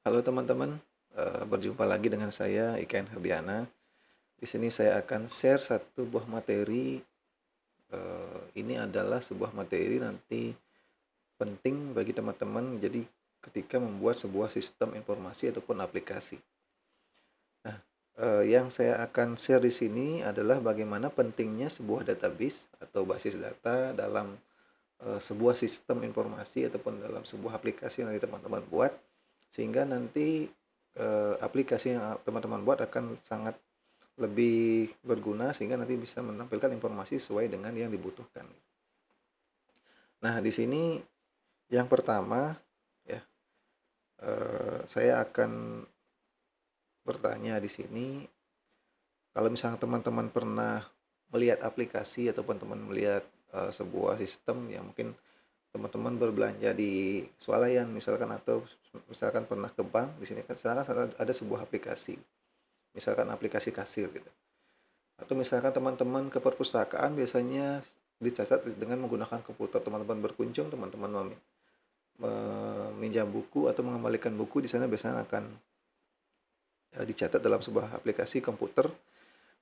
Halo teman-teman, berjumpa lagi dengan saya Ika Herdiana. Di sini saya akan share satu buah materi. Ini adalah sebuah materi nanti penting bagi teman-teman. Jadi ketika membuat sebuah sistem informasi ataupun aplikasi. Nah, yang saya akan share di sini adalah bagaimana pentingnya sebuah database atau basis data dalam sebuah sistem informasi ataupun dalam sebuah aplikasi yang nanti teman-teman buat, sehingga nanti aplikasi yang teman-teman buat akan sangat lebih berguna sehingga nanti bisa menampilkan informasi sesuai dengan yang dibutuhkan. Nah, di sini yang pertama ya, saya akan bertanya di sini, kalau misalnya teman-teman pernah melihat aplikasi ataupun teman melihat sebuah sistem yang mungkin teman-teman berbelanja di swalayan misalkan, atau misalkan pernah ke bank, di sini kan sekarang ada sebuah aplikasi, misalkan aplikasi kasir gitu. Atau misalkan teman-teman ke perpustakaan biasanya dicatat dengan menggunakan komputer, teman-teman berkunjung, teman-teman meminjam buku atau mengembalikan buku, di sana biasanya akan dicatat dalam sebuah aplikasi komputer.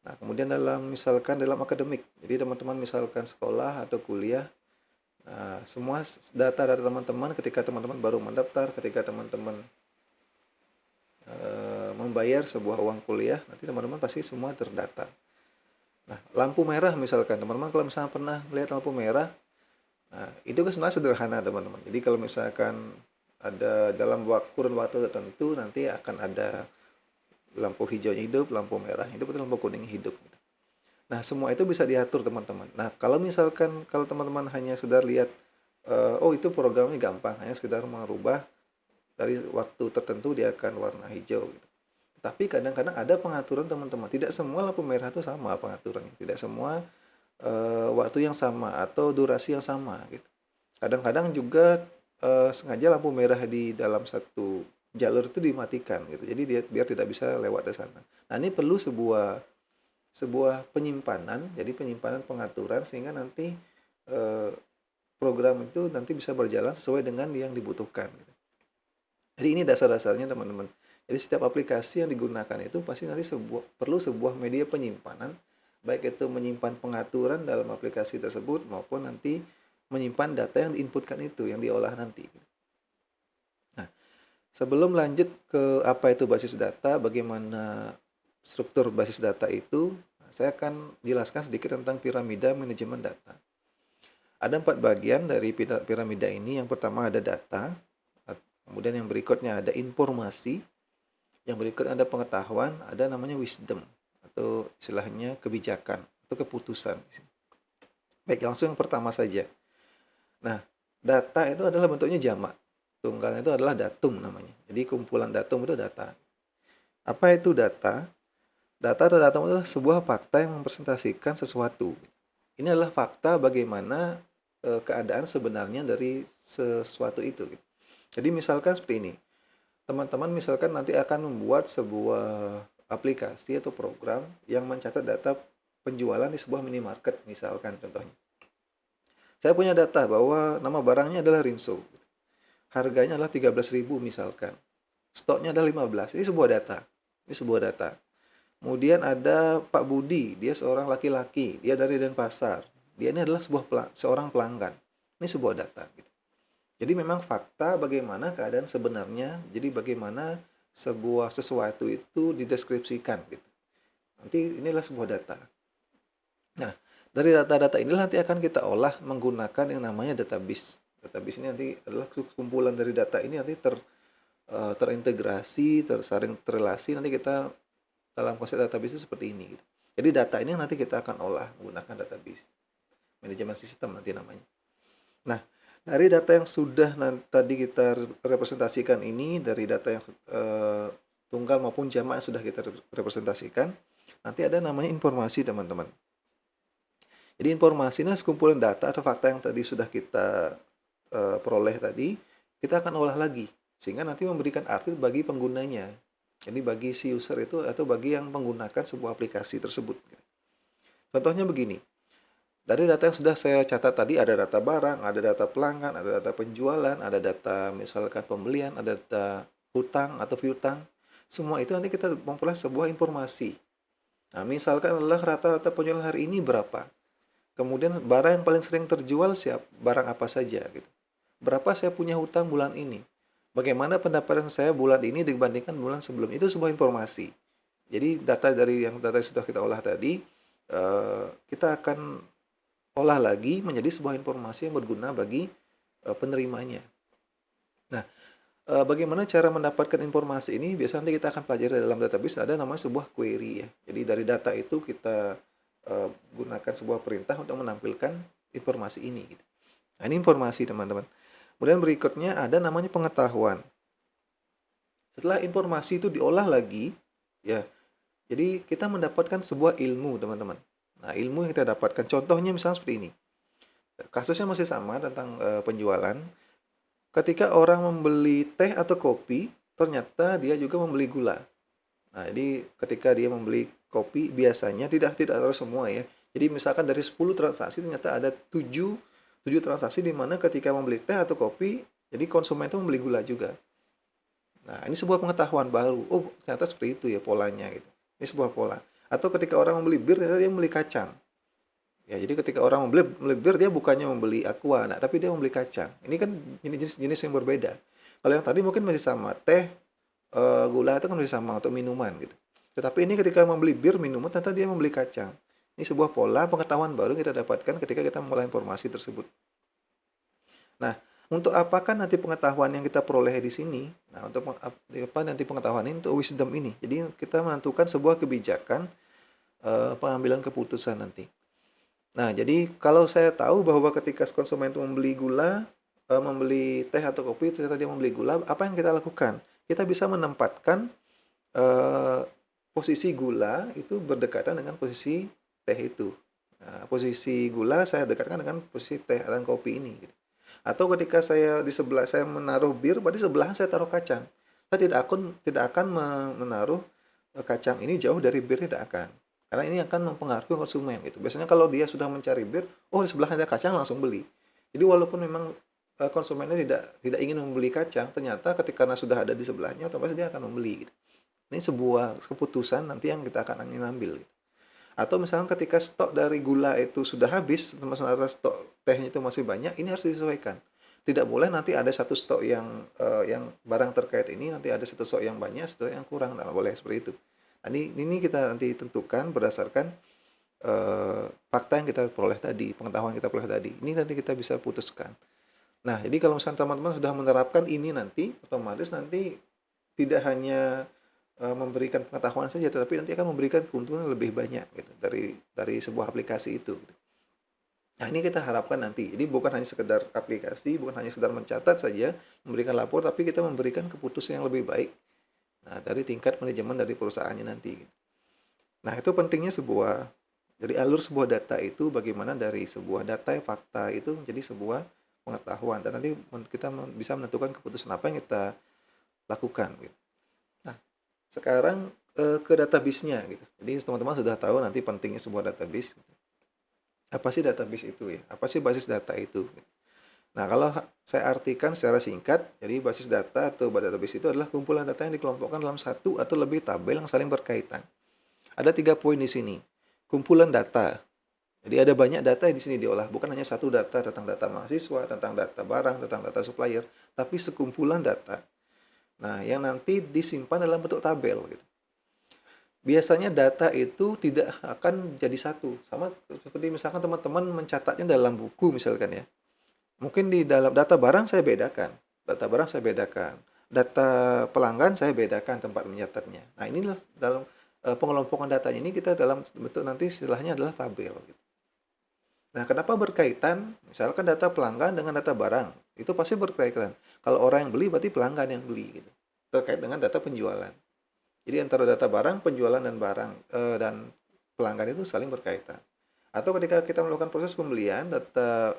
Nah, kemudian misalkan dalam akademik, jadi teman-teman misalkan sekolah atau kuliah, nah, semua data teman-teman ketika teman-teman baru mendaftar, ketika teman-teman membayar sebuah uang kuliah, nanti teman-teman pasti semua terdata. Nah, lampu merah misalkan, teman-teman kalau misalnya pernah melihat lampu merah, nah, itu kan sebenarnya sederhana teman-teman. Jadi kalau misalkan ada dalam kurun waktu tertentu nanti akan ada lampu hijau hidup, lampu merah hidup, atau lampu kuning hidup. Nah, semua itu bisa diatur teman-teman. Nah, kalau misalkan kalau teman-teman hanya sekedar lihat, oh itu programnya gampang, hanya sekedar merubah dari waktu tertentu dia akan warna hijau gitu. Tapi kadang-kadang ada pengaturan teman-teman. Tidak semua lampu merah itu sama pengaturannya. Tidak semua waktu yang sama atau durasi yang sama gitu. Kadang-kadang juga sengaja lampu merah di dalam satu jalur itu dimatikan gitu. Jadi dia biar tidak bisa lewat ke sana. Nah, ini perlu sebuah sebuah penyimpanan, jadi penyimpanan pengaturan sehingga nanti eh, program itu nanti bisa berjalan sesuai dengan yang dibutuhkan gitu. Jadi ini dasar-dasarnya teman-teman. Jadi setiap aplikasi yang digunakan itu pasti nanti perlu sebuah media penyimpanan, baik itu menyimpan pengaturan dalam aplikasi tersebut maupun nanti menyimpan data yang diinputkan itu, yang diolah nanti. Nah, sebelum lanjut ke apa itu basis data, bagaimana struktur basis data itu, saya akan jelaskan sedikit tentang piramida manajemen data. Ada 4 bagian dari piramida ini. Yang pertama ada data, kemudian yang berikutnya ada informasi, yang berikutnya ada pengetahuan, ada namanya wisdom atau istilahnya kebijakan atau keputusan. Baik, langsung yang pertama saja. Nah, data itu adalah bentuknya jamak. Tunggal itu adalah datum namanya. Jadi kumpulan datum itu data. Apa itu data? Data atau datum adalah sebuah fakta yang mempresentasikan sesuatu. Ini adalah fakta bagaimana keadaan sebenarnya dari sesuatu itu. Jadi misalkan seperti ini. Teman-teman misalkan nanti akan membuat sebuah aplikasi atau program yang mencatat data penjualan di sebuah minimarket misalkan contohnya. Saya punya data bahwa nama barangnya adalah Rinso. Harganya adalah 13.000 misalkan. Stoknya adalah 15. Ini sebuah data. Ini sebuah data. Kemudian ada Pak Budi, dia seorang laki-laki, dia dari Denpasar. Dia ini adalah seorang pelanggan. Ini sebuah data gitu. Jadi memang fakta bagaimana keadaan sebenarnya, jadi bagaimana sebuah sesuatu itu dideskripsikan gitu. Nanti inilah sebuah data. Nah, dari data-data inilah nanti akan kita olah menggunakan yang namanya database. Database ini nanti adalah kumpulan dari data ini nanti terintegrasi, tersaring terrelasi, nanti kita dalam konsep database itu seperti ini gitu. Jadi data ini nanti kita akan olah menggunakan database. Manajemen sistem nanti namanya. Nah, dari data yang sudah tadi kita representasikan ini, dari data yang tunggal maupun jamak yang sudah kita representasikan, nanti ada namanya informasi teman-teman. Jadi informasi ini sekumpulan data atau fakta yang tadi sudah kita peroleh tadi, kita akan olah lagi sehingga nanti memberikan arti bagi penggunanya. Jadi bagi si user itu atau bagi yang menggunakan sebuah aplikasi tersebut. Contohnya begini. Dari data yang sudah saya catat tadi ada data barang, ada data pelanggan, ada data penjualan, ada data misalkan pembelian, ada data hutang atau piutang, semua itu nanti kita memperoleh sebuah informasi. Nah, misalkan adalah rata-rata penjualan hari ini berapa, kemudian barang yang paling sering terjual barang apa saja gitu. Berapa saya punya hutang bulan ini, bagaimana pendapatan saya bulan ini dibandingkan bulan sebelumnya, itu sebuah informasi. Jadi data yang sudah kita olah tadi, kita akan olah lagi menjadi sebuah informasi yang berguna bagi penerimanya. Nah, bagaimana cara mendapatkan informasi ini? Biasanya nanti kita akan pelajari dalam database, ada namanya sebuah query ya. Jadi dari data itu kita gunakan sebuah perintah untuk menampilkan informasi ini gitu. Nah, ini informasi teman-teman. Kemudian berikutnya ada namanya pengetahuan. Setelah informasi itu diolah lagi, ya, jadi kita mendapatkan sebuah ilmu teman-teman. Nah, ilmu yang kita dapatkan, contohnya misalnya seperti ini. Kasusnya masih sama tentang penjualan. Ketika orang membeli teh atau kopi, ternyata dia juga membeli gula. Nah, jadi ketika dia membeli kopi, biasanya tidak harus semua ya. Jadi misalkan dari 10 transaksi ternyata ada 7 transaksi di mana ketika membeli teh atau kopi, jadi konsumen itu membeli gula juga. Nah, ini sebuah pengetahuan baru. Oh, ternyata seperti itu ya polanya gitu. Ini sebuah pola. Atau ketika orang membeli bir, ternyata dia membeli kacang. Ya, jadi ketika orang membeli bir, dia bukannya membeli aqua, nah, tapi dia membeli kacang. Ini kan jenis-jenis yang berbeda. Kalau yang tadi mungkin masih sama, teh, gula itu kan masih sama untuk minuman gitu. Tetapi ini ketika membeli bir, minuman, ternyata dia membeli kacang. Ini sebuah pola pengetahuan baru yang kita dapatkan ketika kita mengolah informasi tersebut. Nah, untuk apakah nanti pengetahuan yang kita peroleh di sini? Nah, untuk apa nanti pengetahuan ini untuk wisdom ini. Jadi kita menentukan sebuah kebijakan pengambilan keputusan nanti. Nah, jadi kalau saya tahu bahwa ketika konsumen itu membeli gula, membeli teh atau kopi, ternyata dia membeli gula, apa yang kita lakukan? Kita bisa menempatkan eh, posisi gula itu berdekatan dengan posisi teh itu. Nah, posisi gula saya dekatkan dengan posisi teh dan kopi ini. Gitu. Atau ketika saya di sebelah saya menaruh bir, berarti sebelah saya taruh kacang. Saya tidak akan menaruh kacang ini jauh dari bir, tidak akan. Karena ini akan mempengaruhi konsumen gitu. Biasanya kalau dia sudah mencari bir, oh di sebelahnya ada kacang langsung beli. Jadi walaupun memang konsumennya tidak ingin membeli kacang, ternyata ketika sudah ada di sebelahnya, otomatis dia akan membeli gitu. Ini sebuah keputusan nanti yang kita akan ingin ambil gitu. Atau misalnya ketika stok dari gula itu sudah habis, sementara stok tehnya itu masih banyak, ini harus disesuaikan. Tidak boleh nanti ada satu stok yang barang terkait ini, nanti ada satu stok yang banyak, stok yang kurang, tidak boleh seperti itu. Nah, ini kita nanti tentukan berdasarkan fakta yang kita peroleh tadi, pengetahuan kita peroleh tadi. Ini nanti kita bisa putuskan. Nah, jadi kalau misalnya teman-teman sudah menerapkan ini nanti, otomatis nanti tidak hanya memberikan pengetahuan saja, tetapi nanti akan memberikan keuntungan lebih banyak gitu dari sebuah aplikasi itu. Gitu. Nah, ini kita harapkan nanti. Jadi bukan hanya sekedar aplikasi, bukan hanya sekedar mencatat saja, memberikan lapor, tapi kita memberikan keputusan yang lebih baik. Nah, dari tingkat manajemen dari perusahaannya nanti. Nah, itu pentingnya jadi alur sebuah data itu bagaimana dari sebuah data fakta itu menjadi sebuah pengetahuan dan nanti kita bisa menentukan keputusan apa yang kita lakukan gitu. Nah, sekarang ke database-nya gitu. Jadi teman-teman sudah tahu nanti pentingnya sebuah database. Apa sih database itu ya? Apa sih basis data itu? Nah, kalau saya artikan secara singkat, jadi basis data atau database itu adalah kumpulan data yang dikelompokkan dalam satu atau lebih tabel yang saling berkaitan. Ada 3 poin di sini. Kumpulan data. Jadi ada banyak data yang di sini diolah, bukan hanya satu data tentang data mahasiswa, tentang data barang, tentang data supplier, tapi sekumpulan data. Nah, yang nanti disimpan dalam bentuk tabel gitu. Biasanya data itu tidak akan jadi satu. Sama seperti misalkan teman-teman mencatatnya dalam buku misalkan ya. Mungkin di dalam data barang saya bedakan. Data barang saya bedakan. Data pelanggan saya bedakan tempat mencatatnya. Nah, inilah dalam pengelompokan datanya ini kita dalam bentuk nanti istilahnya adalah tabel gitu. Nah, kenapa berkaitan? Misalkan data pelanggan dengan data barang, itu pasti berkaitan. Kalau orang yang beli berarti pelanggan yang beli gitu. Terkait dengan data penjualan. Jadi antara data barang, penjualan dan barang dan pelanggan itu saling berkaitan. Atau ketika kita melakukan proses pembelian, data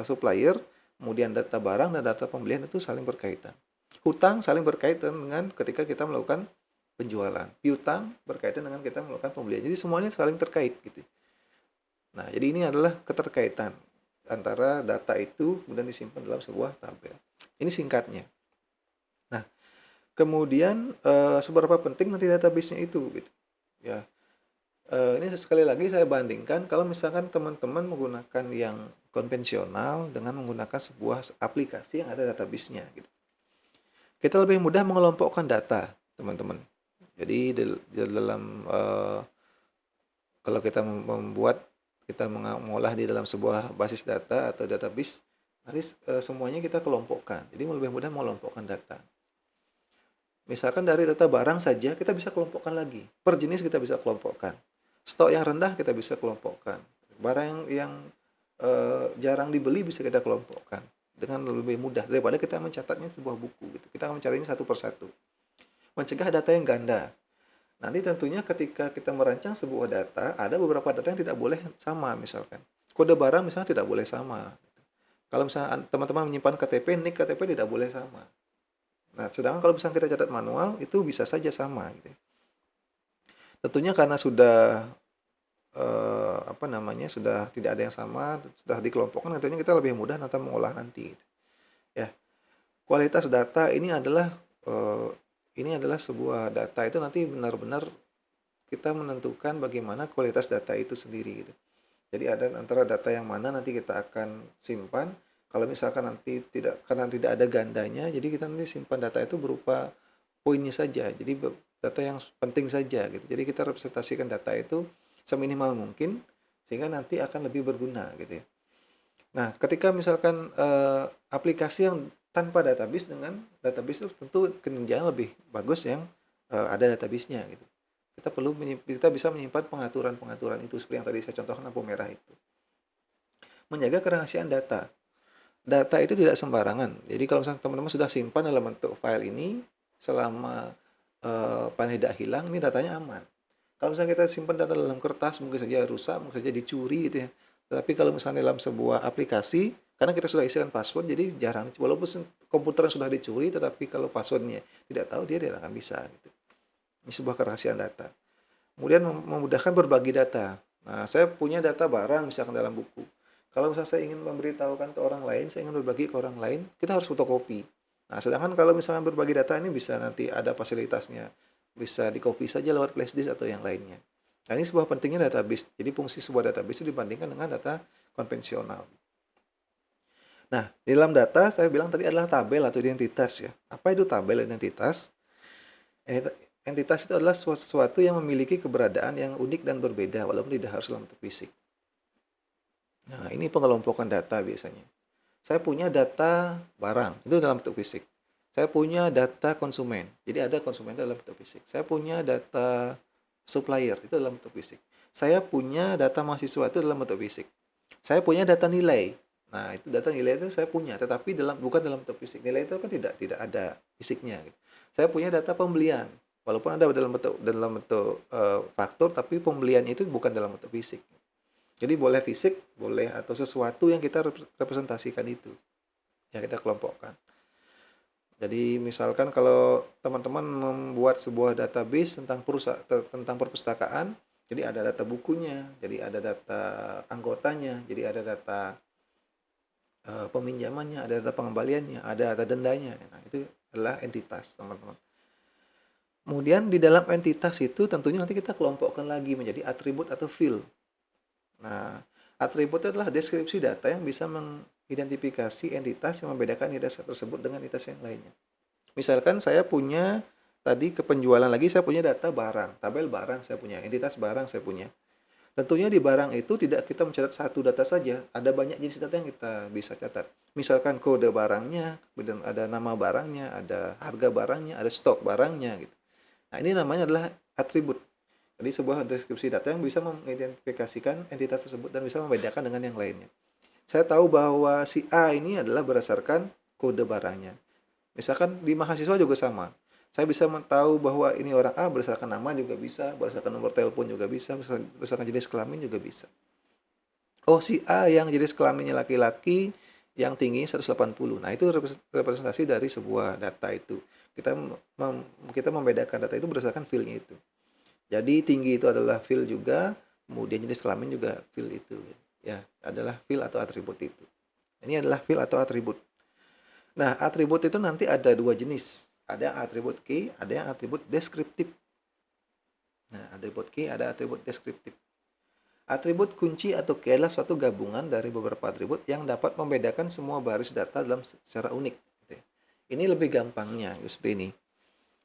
supplier, kemudian data barang dan data pembelian itu saling berkaitan. Hutang saling berkaitan dengan ketika kita melakukan penjualan. Piutang berkaitan dengan kita melakukan pembelian. Jadi semuanya saling terkait gitu. Nah, jadi ini adalah keterkaitan antara data itu kemudian disimpan dalam sebuah tabel. Ini singkatnya. Nah, kemudian seberapa penting nanti database-nya itu gitu. Ya, ini sekali lagi saya bandingkan kalau misalkan teman-teman menggunakan yang konvensional dengan menggunakan sebuah aplikasi yang ada database-nya gitu. Kita lebih mudah mengelompokkan data, teman-teman. Jadi di dalam kalau kita membuat kita mengolah di dalam sebuah basis data atau database, nanti semuanya kita kelompokkan. Jadi lebih mudah mengelompokkan data. Misalkan dari data barang saja kita bisa kelompokkan lagi. Per jenis kita bisa kelompokkan. Stok yang rendah kita bisa kelompokkan. Barang yang jarang dibeli bisa kita kelompokkan dengan lebih mudah daripada kita mencatatnya sebuah buku gitu. Kita mencarinya satu persatu. Mencegah data yang ganda. Nanti tentunya ketika kita merancang sebuah data, ada beberapa data yang tidak boleh sama misalkan. Kode barang misalnya tidak boleh sama. Kalau misalnya teman-teman menyimpan KTP, NIK KTP tidak boleh sama. Nah, sedangkan kalau misalnya kita catat manual, itu bisa saja sama gitu. Tentunya karena sudah sudah tidak ada yang sama, sudah dikelompokkan, tentunya kita lebih mudah nanti mengolah nanti. Gitu. Ya, kualitas data ini adalah sebuah data itu nanti benar-benar kita menentukan bagaimana kualitas data itu sendiri gitu. Jadi ada antara data yang mana nanti kita akan simpan. Kalau misalkan nanti karena tidak ada gandanya, jadi kita nanti simpan data itu berupa poinnya saja. Jadi data yang penting saja gitu. Jadi kita representasikan data itu seminimal mungkin sehingga nanti akan lebih berguna gitu ya. Nah, ketika misalkan aplikasi yang tanpa database dengan database itu tentu kinerjanya lebih bagus yang ada database-nya gitu. Kita bisa menyimpan pengaturan-pengaturan itu seperti yang tadi saya contohkan lampu merah itu. Menjaga kerahasiaan data. Data itu tidak sembarangan. Jadi kalau misalnya teman-teman sudah simpan dalam bentuk file ini selama file tidak hilang, ini datanya aman. Kalau misalnya kita simpan data dalam kertas, mungkin saja rusak, mungkin saja dicuri gitu ya. Tapi kalau misalnya dalam sebuah aplikasi, karena kita sudah isikan password, jadi jarang. Walaupun komputer yang sudah dicuri, tetapi kalau passwordnya tidak tahu, dia tidak akan bisa. Gitu. Ini sebuah kerahasiaan data. Kemudian memudahkan berbagi data. Nah, saya punya data barang misalkan dalam buku. Kalau misalnya saya ingin memberitahukan ke orang lain, saya ingin berbagi ke orang lain, kita harus fotokopi. Nah, sedangkan kalau misalnya berbagi data ini bisa nanti ada fasilitasnya. Bisa di-copy saja lewat flash disk atau yang lainnya. Nah, ini sebuah pentingnya database. Jadi fungsi sebuah database itu dibandingkan dengan data konvensional. Nah, di dalam data saya bilang tadi adalah tabel atau identitas ya. Apa itu tabel identitas? Entitas itu adalah sesuatu yang memiliki keberadaan yang unik dan berbeda walaupun tidak harus dalam bentuk fisik. Nah, ini pengelompokan data biasanya. Saya punya data barang, itu dalam bentuk fisik. Saya punya data konsumen, jadi ada konsumen dalam bentuk fisik. Saya punya data supplier, itu dalam bentuk fisik. Saya punya data mahasiswa, itu dalam bentuk fisik. Saya punya data nilai. Nah, itu data nilai itu saya punya, tetapi bukan dalam bentuk fisik. Nilai itu kan tidak ada fisiknya. Gitu. Saya punya data pembelian, walaupun ada dalam bentuk faktur, tapi pembeliannya itu bukan dalam bentuk fisik. Jadi boleh fisik, boleh atau sesuatu yang kita representasikan itu, yang kita kelompokkan. Jadi misalkan kalau teman-teman membuat sebuah database tentang perpustakaan, jadi ada data bukunya, jadi ada data anggotanya, jadi ada data peminjamannya, ada data pengembaliannya, ada data dendanya. Nah, itu adalah entitas, teman-teman. Kemudian di dalam entitas itu tentunya nanti kita kelompokkan lagi menjadi atribut atau field. Nah, atribut adalah deskripsi data yang bisa mengidentifikasi entitas yang membedakan entitas tersebut dengan entitas yang lainnya. Misalkan saya punya tadi kepenjualan lagi, saya punya data barang, tabel barang saya punya, entitas barang saya punya. Tentunya di barang itu tidak kita mencatat satu data saja, ada banyak jenis data yang kita bisa catat. Misalkan kode barangnya, kemudian ada nama barangnya, ada harga barangnya, ada stok barangnya gitu. Nah, ini namanya adalah atribut. Jadi sebuah deskripsi data yang bisa mengidentifikasikan entitas tersebut dan bisa membedakan dengan yang lainnya. Saya tahu bahwa si A ini adalah berdasarkan kode barangnya. Misalkan di mahasiswa juga sama. Saya bisa tahu bahwa ini orang A berdasarkan nama juga bisa, berdasarkan nomor telepon juga bisa, berdasarkan jenis kelamin juga bisa. Oh, si A yang jenis kelaminnya laki-laki, yang tinggi 180. Nah, itu representasi dari sebuah data itu. Kita membedakan data itu berdasarkan field-nya itu. Jadi tinggi itu adalah field juga, kemudian jenis kelamin juga field itu. Ya, adalah field atau atribut itu. Ini adalah field atau atribut. Nah, atribut itu nanti ada dua jenis. Ada atribut key, ada yang atribut deskriptif. Nah, atribut key ada atribut deskriptif. Atribut kunci atau key adalah suatu gabungan dari beberapa atribut yang dapat membedakan semua baris data dalam secara unik. Gitu ya. Ini lebih gampangnya seperti ini.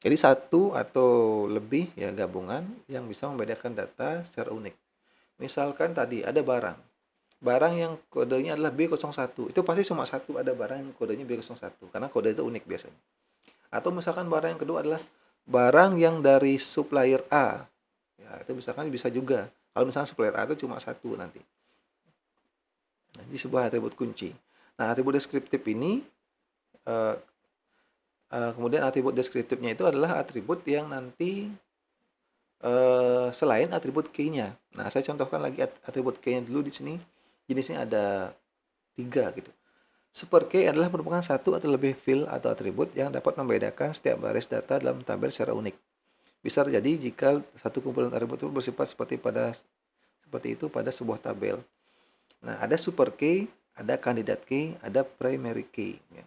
Jadi satu atau lebih ya gabungan yang bisa membedakan data secara unik. Misalkan tadi ada barang. Barang yang kodenya adalah B01. Itu pasti cuma satu ada barang yang kodenya B01 karena kode itu unik biasanya. Atau misalkan barang yang kedua adalah barang yang dari supplier A. Ya, itu misalkan bisa juga. Kalau misalkan supplier A itu cuma satu nanti. Nah, ini sebuah atribut kunci. Nah, atribut deskriptif ini kemudian atribut deskriptifnya itu adalah atribut yang nanti selain atribut key-nya. Nah, saya contohkan lagi atribut key-nya dulu di sini. Jenisnya ada 3 gitu. Super key adalah merupakan satu atau lebih field atau atribut yang dapat membedakan setiap baris data dalam tabel secara unik. Bisa terjadi jika satu kumpulan atribut itu bersifat seperti itu pada sebuah tabel. Nah, ada super key, ada candidate key, ada primary key. Ya.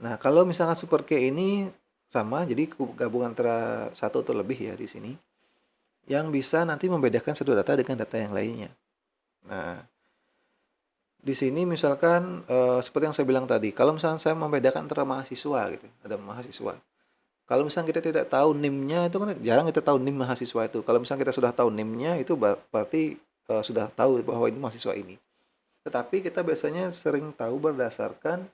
Nah, kalau misalkan super key ini sama, jadi gabungan antara satu atau lebih ya di sini, yang bisa nanti membedakan satu data dengan data yang lainnya. Nah, di sini misalkan seperti yang saya bilang tadi, kalau misalkan saya membedakan antara mahasiswa gitu, ada mahasiswa. Kalau misalnya kita tidak tahu NIM-nya itu kan jarang kita tahu NIM mahasiswa itu. Kalau misalnya kita sudah tahu NIM-nya itu berarti sudah tahu bahwa ini mahasiswa ini. Tetapi kita biasanya sering tahu berdasarkan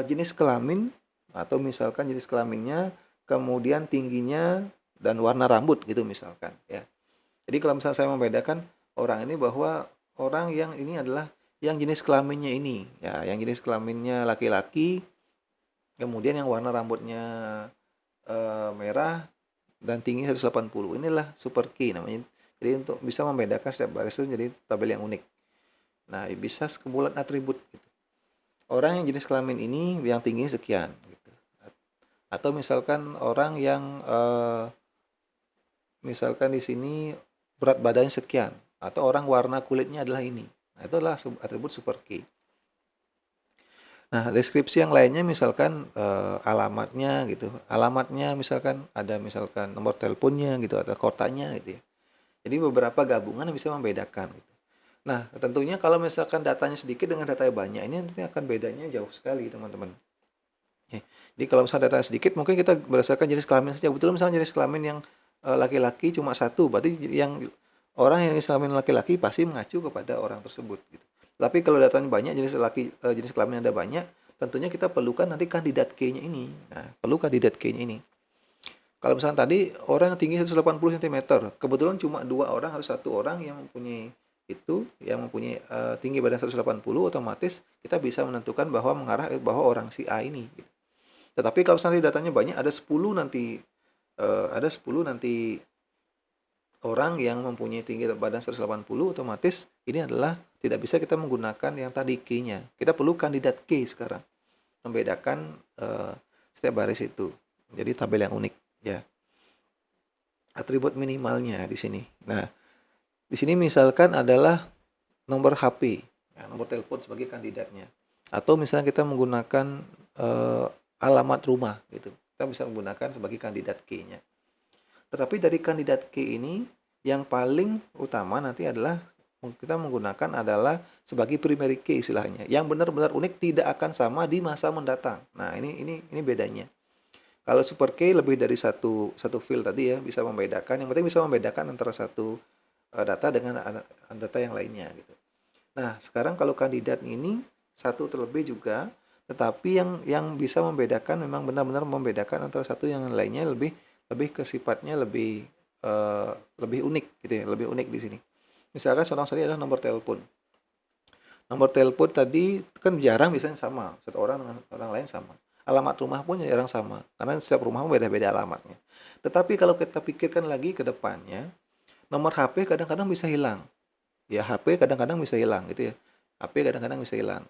jenis kelamin atau misalkan jenis kelaminnya, kemudian tingginya dan warna rambut gitu misalkan ya. Jadi kalau misalnya saya membedakan orang ini bahwa orang yang ini adalah yang jenis kelaminnya ini ya, yang jenis kelaminnya laki-laki, kemudian yang warna rambutnya merah dan tinggi 180. Inilah super key namanya. Jadi untuk bisa membedakan setiap baris itu jadi tabel yang unik. Nah, bisa sekumpulan atribut gitu. Orang yang jenis kelamin ini yang tinggi sekian gitu. Atau misalkan orang yang misalkan di sini berat badannya sekian atau orang warna kulitnya adalah ini. Nah, itu adalah atribut super key. Nah, deskripsi yang lainnya misalkan alamatnya gitu. Alamatnya misalkan ada misalkan nomor teleponnya gitu, ada kotanya gitu ya. Jadi beberapa gabungan yang bisa membedakan gitu. Nah, tentunya kalau misalkan datanya sedikit dengan data yang banyak, ini nanti akan bedanya jauh sekali, teman-teman. Jadi kalau misalnya datanya sedikit, mungkin kita berdasarkan jenis kelamin saja. Betul misalnya jenis kelamin yang laki-laki cuma satu, berarti yang orang yang jenis kelamin laki-laki pasti mengacu kepada orang tersebut. Gitu. Tapi kalau datanya banyak, jenis kelamin ada banyak, tentunya kita perlukan nanti kandidat K-nya ini. Nah, perlu kandidat K-nya ini. Kalau misalnya tadi orang yang tinggi 180 cm, kebetulan cuma 2 orang harus 1 orang yang mempunyai tinggi badan 180, otomatis kita bisa menentukan bahwa mengarah bahwa orang si A ini. Gitu. Tetapi kalau nanti datanya banyak ada 10 nanti orang yang mempunyai tinggi badan 180, otomatis ini adalah tidak bisa kita menggunakan yang tadi key-nya. Kita perlu kandidat key sekarang membedakan setiap baris itu. Jadi tabel yang unik ya. Atribut minimalnya di sini. Nah, di sini misalkan adalah nomor HP, ya, nomor telepon sebagai kandidatnya. Atau misalnya kita menggunakan alamat rumah gitu. Kita bisa menggunakan sebagai kandidat key-nya. Tetapi dari kandidat key ini yang paling utama nanti adalah kita menggunakan adalah sebagai primary key istilahnya. Yang benar-benar unik tidak akan sama di masa mendatang. Nah, ini bedanya. Kalau super key lebih dari satu field tadi ya bisa membedakan. Yang penting bisa membedakan antara satu data dengan data yang lainnya gitu. Nah, sekarang kalau kandidat ini satu terlebih juga, tetapi yang bisa membedakan memang benar-benar membedakan antara satu yang lainnya lebih ke sifatnya lebih unik gitu ya, lebih unik di sini. Misalkan contoh tadi adalah nomor telepon. Nomor telepon tadi kan jarang biasanya sama, satu orang dengan orang lain sama. Alamat rumah pun jarang sama, karena setiap rumah beda-beda alamatnya. Tetapi kalau kita pikirkan lagi ke depannya, nomor HP kadang-kadang bisa hilang. Ya, HP kadang-kadang bisa hilang gitu ya. HP kadang-kadang bisa hilang.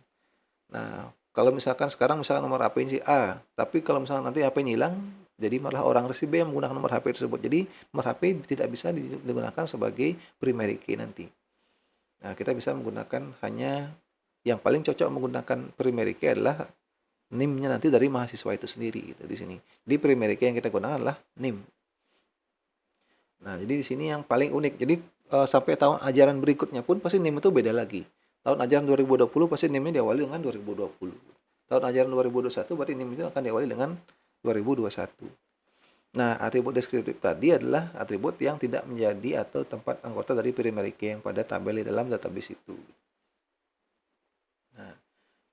Nah, kalau misalkan sekarang misalkan nomor HP si A, tapi kalau misalkan nanti HP-nya hilang, jadi malah orang si B yang menggunakan nomor HP tersebut. Jadi nomor HP tidak bisa digunakan sebagai primary key nanti. Nah, kita bisa menggunakan hanya yang paling cocok menggunakan primary key adalah NIM-nya nanti dari mahasiswa itu sendiri gitu di sini. Di primary key yang kita gunakan adalah NIM. Nah, jadi di sini yang paling unik. Jadi sampai tahun ajaran berikutnya pun pasti NIM itu beda lagi. Tahun ajaran 2020 pasti NIM-nya diawali dengan 2020. Tahun ajaran 2021 berarti NIM itu akan diawali dengan 2021. Nah, atribut deskriptif tadi adalah atribut yang tidak menjadi atau tempat anggota dari primary key yang pada tabel di dalam database itu. Nah,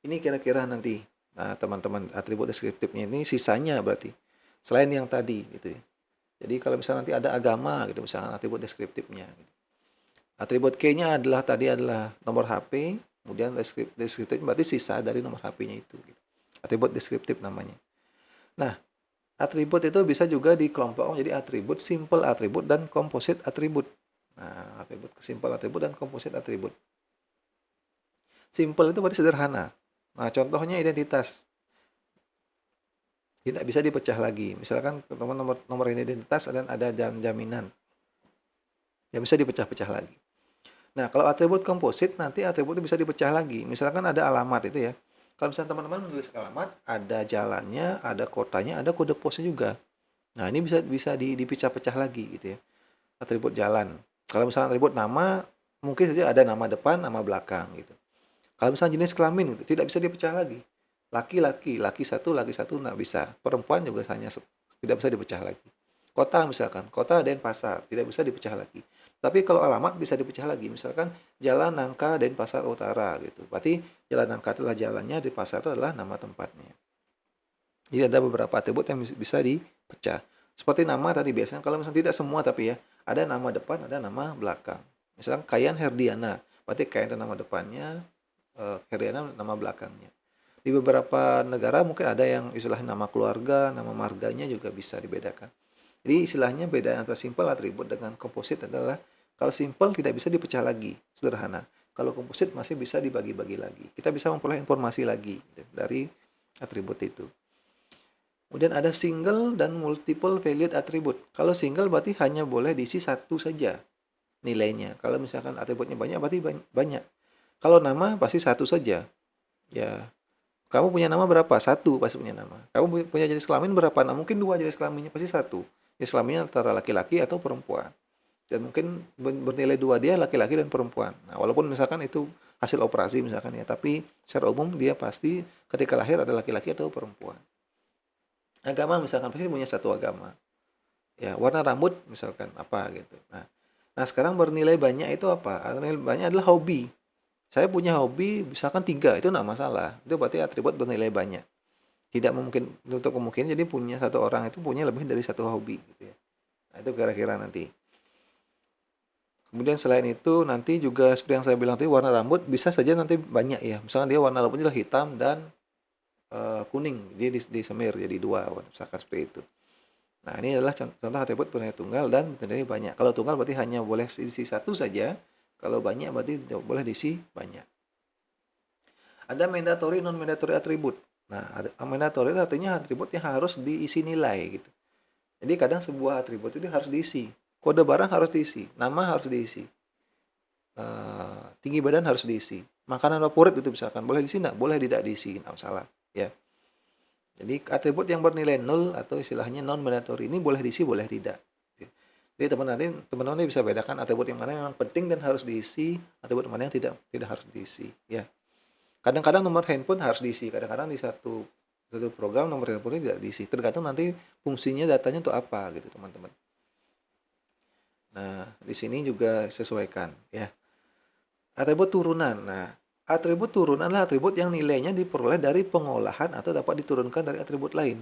ini kira-kira nanti. Nah, teman-teman, atribut deskriptifnya ini sisanya berarti. Selain yang tadi gitu ya. Jadi kalau misalnya nanti ada agama gitu, misalnya atribut deskriptifnya. Gitu. Atribut key-nya adalah tadi adalah nomor HP, kemudian deskriptif berarti sisa dari nomor HP-nya itu. Gitu. Atribut deskriptif namanya. Nah, atribut itu bisa juga dikelompokkan jadi atribut, simple atribut, dan composite atribut. Nah, atribut simple atribut dan composite atribut. Simple itu berarti sederhana. Nah, contohnya identitas. Tidak bisa dipecah lagi. Misalkan nomor identitas dan ada jaminan. Yang bisa dipecah-pecah lagi. Nah, kalau atribut komposit nanti atribut itu bisa dipecah lagi. Misalkan ada alamat itu ya. Kalau misalnya teman-teman menulis alamat, ada jalannya, ada kotanya, ada kode posnya juga. Nah, ini bisa dipecah-pecah lagi gitu ya. Atribut jalan. Kalau misalnya atribut nama, mungkin saja ada nama depan, nama belakang gitu. Kalau misalnya jenis kelamin gitu, tidak bisa dipecah lagi. Laki-laki, laki satu, nggak bisa. Perempuan juga hanya tidak bisa dipecah lagi. Kota misalkan, kota Denpasar, tidak bisa dipecah lagi. Tapi kalau alamat bisa dipecah lagi. Misalkan Jalan Nangka Denpasar Utara gitu. Berarti Jalan Nangka adalah jalannya, Denpasar itu adalah nama tempatnya. Jadi ada beberapa atribut yang bisa dipecah. Seperti nama tadi biasanya kalau misalnya tidak semua tapi ya, ada nama depan, ada nama belakang. Misalkan Kayan Herdiana, berarti Kayan itu nama depannya, Herdiana nama belakangnya. Di beberapa negara mungkin ada yang istilahnya nama keluarga, nama marganya juga bisa dibedakan. Jadi istilahnya beda antara simple atribut dengan komposit adalah kalau simple tidak bisa dipecah lagi, sederhana. Kalau komposit masih bisa dibagi-bagi lagi. Kita bisa memperoleh informasi lagi dari atribut itu. Kemudian ada single dan multiple valued atribut. Kalau single berarti hanya boleh diisi satu saja nilainya. Kalau misalkan atributnya banyak berarti banyak. Kalau nama pasti satu saja. Ya, kamu punya nama berapa? Satu pasti punya nama. Kamu punya jenis kelamin berapa? Nah, mungkin dua jenis kelaminnya pasti satu. Jenis kelaminnya antara laki-laki atau perempuan. Dan mungkin bernilai dua dia laki-laki dan perempuan. Nah, walaupun misalkan itu hasil operasi misalkan ya, tapi secara umum dia pasti ketika lahir ada laki-laki atau perempuan. Agama misalkan pasti punya satu agama. Ya, warna rambut misalkan apa gitu. Nah sekarang bernilai banyak itu apa? Bernilai banyak adalah hobi. Saya punya hobi misalkan 3, itu enggak masalah. Itu berarti atribut bernilai banyak. Tidak mungkin untuk kemungkinan jadi punya satu orang itu punya lebih dari satu hobi gitu ya. Nah, itu kira-kira nanti. Kemudian selain itu nanti juga seperti yang saya bilang tadi warna rambut bisa saja nanti banyak ya. Misalnya dia warna rambutnya adalah hitam dan kuning, dia disemir jadi 2 misalkan seperti itu. Nah, ini adalah contoh atribut bernilai tunggal dan bernilai banyak. Kalau tunggal berarti hanya boleh diisi satu saja. Kalau banyak berarti boleh diisi banyak. Ada mandatory non mandatory atribut. Nah, mandatory artinya atribut yang harus diisi nilai gitu. Jadi kadang sebuah atribut itu harus diisi. Kode barang harus diisi, nama harus diisi. Tinggi badan harus diisi. Makanan favorit itu misalkan boleh diisi enggak? Boleh tidak diisi, enggak masalah, ya. Jadi atribut yang bernilai 0 atau istilahnya non mandatory ini boleh diisi, boleh tidak. Jadi teman-teman bisa bedakan atribut yang mana yang memang penting dan harus diisi, atribut mana yang tidak harus diisi, ya. Kadang-kadang nomor handphone harus diisi, kadang-kadang di satu program nomor handphone tidak diisi. Tergantung nanti fungsinya datanya untuk apa gitu, teman-teman. Nah, di sini juga sesuaikan, ya. Atribut turunan. Nah, atribut turunan adalah atribut yang nilainya diperoleh dari pengolahan atau dapat diturunkan dari atribut lain.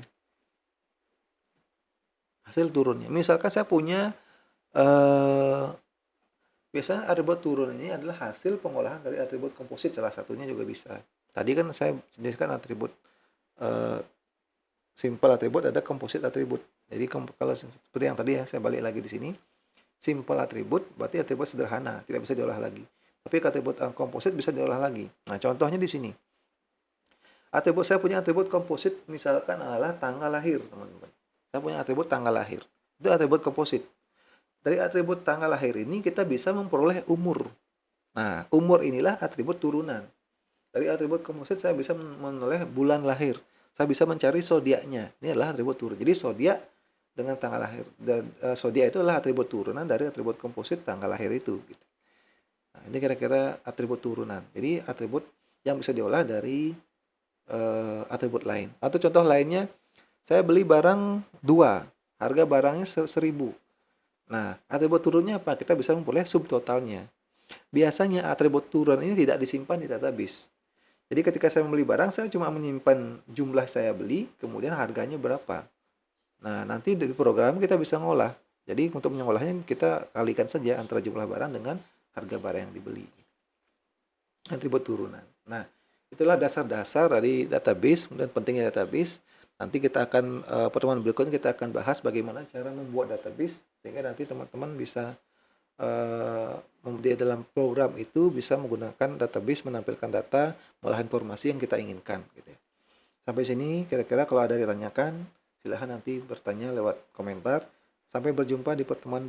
Hasil turunnya. Misalkan saya punya biasanya atribut turun ini adalah hasil pengolahan dari atribut komposit, salah satunya juga bisa. Tadi kan saya jelaskan atribut simple atribut, ada komposit atribut. Jadi kalau seperti yang tadi ya, saya balik lagi di sini. Simple atribut berarti atribut sederhana, tidak bisa diolah lagi. Tapi atribut komposit bisa diolah lagi. Nah, contohnya di sini. Saya punya atribut komposit misalkan adalah tanggal lahir, teman-teman. Saya punya atribut tanggal lahir. Itu atribut komposit. Dari atribut tanggal lahir ini kita bisa memperoleh umur. Nah, umur inilah atribut turunan. Dari atribut komposit saya bisa memperoleh bulan lahir. saya bisa mencari zodiaknya. Ini adalah atribut turun. Jadi zodiak dengan tanggal lahir dan zodiak itu adalah atribut turunan dari atribut komposit tanggal lahir itu gitu. Nah, ini kira-kira atribut turunan. Jadi atribut yang bisa diolah dari atribut lain. Atau contoh lainnya, saya beli barang 2, harga barangnya 1.000. Nah, atribut turunnya apa? Kita bisa memperoleh subtotalnya. Biasanya atribut turun ini tidak disimpan di database. Jadi ketika saya membeli barang, saya cuma menyimpan jumlah saya beli, kemudian harganya berapa. Nah, nanti dari program kita bisa ngolah. Jadi untuk mengolahnya kita kalikan saja antara jumlah barang dengan harga barang yang dibeli. Atribut turunan. Nah, itulah dasar-dasar dari database, kemudian pentingnya database. Nanti kita akan pertemuan berikutnya kita akan bahas bagaimana cara membuat database sehingga nanti teman-teman bisa di dalam program itu bisa menggunakan database menampilkan data, mengolah informasi yang kita inginkan gitu ya. Sampai sini kira-kira kalau ada yang ditanyakan silahkan nanti bertanya lewat komentar. Sampai berjumpa di pertemuan